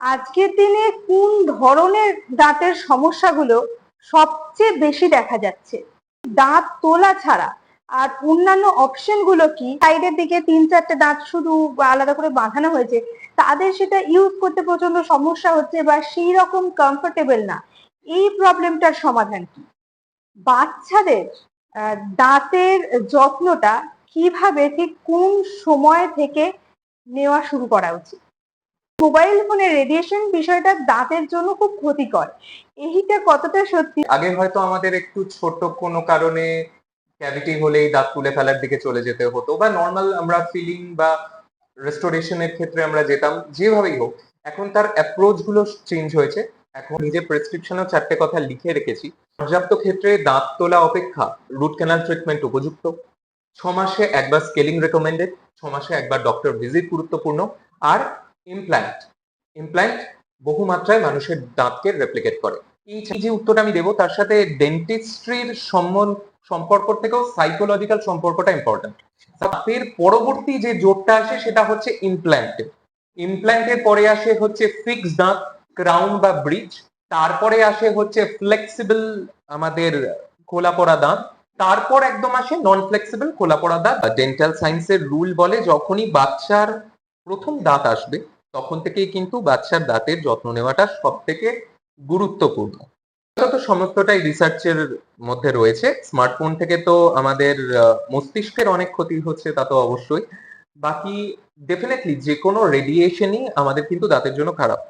আজকের দিনে কোন ধরনের দাঁতের সমস্যাগুলো সবচেয়ে বেশি দেখা যাচ্ছে? দাঁত তোলা ছাড়া আর অন্যান্য অপশন গুলো কি? সাইডের দিকে 3-4টে দাঁত শুধু আলাদা করে বাঁধানো হয়েছে, তাদের সেটা ইউজ করতে প্রচন্ড সমস্যা হচ্ছে বা সেই রকম কমফোর্টেবল না। এই প্রবলেমটার সমাধান কি? বাচ্চাদের দাঁতের যত্নটা কিভাবে, ঠিক কোন সময় থেকে নেওয়া শুরু করা উচিত? মোবাইল ফোনের রেডিয়েশন বিষয়টা দাঁতের জন্য খুব ক্ষতিকর, এইটা কতটা সত্যি? আগে হয়তো আমাদের একটু ছোট কোনো কারণে ক্যাভিটি হলেই দাঁত তুলে ফেলার দিকে চলে যেতে হতো, বা নর্মাল আমরা ফিলিং বা রেস্টোরেশনের ক্ষেত্রে আমরা যেতাম, যেভাবেই হোক। এখন তার অ্যাপ্রোচ গুলো চেঞ্জ হয়েছে। এখন নিজের প্রেসক্রিপশনেও 4টে কথা লিখে রেখেছি। পর্যাপ্ত ক্ষেত্রে দাঁত তোলা অপেক্ষা রুট ক্যানাল ট্রিটমেন্ট উপযুক্ত। 6 মাসে একবার স্কেলিং রেকমেন্ডেড। 6 মাসে একবার ডক্টর ভিজিট গুরুত্বপূর্ণ। আর ইমপ্ল্যান্ট ইমপ্ল্যান্ট বহু মাত্রায় মানুষের দাঁতকে রেপ্লিকেট করে। এই যে উত্তরটা আমি দেবো, তার সাথে ডেন্টিস্ট্রির সম্পর্ক থেকেও সাইকোলজিক্যাল সম্পর্কটা ইম্পর্টেন্ট। দাঁতের পরবর্তী যে জোরটা আসে সেটা হচ্ছে ইমপ্ল্যান্টে। ইমপ্ল্যান্টের পরে আসে হচ্ছে ফিক্স দাঁত, ক্রাউন বা ব্রিজ। তারপরে আসে হচ্ছে ফ্লেক্সিবল, আমাদের খোলা পড়া দাঁত। তারপর একদম আসে নন ফ্লেক্সিবল খোলা পড়া দাঁত। ডেন্টাল সায়েন্সের রুল বলে, যখনই বাচ্চার প্রথম দাঁত আসবে তখন থেকেই কিন্তু বাচ্চার দাঁতের যত্ন নেওয়াটা সব থেকে গুরুত্বপূর্ণ। তো সমস্তটাই রিসার্চের মধ্যে রয়েছে। স্মার্টফোন থেকে তো আমাদের মস্তিষ্কের অনেক ক্ষতি হচ্ছে, তা তো অবশ্যই। বাকি ডেফিনেটলি যে কোনো রেডিয়েশনই আমাদের কিন্তু দাঁতের জন্য খারাপ।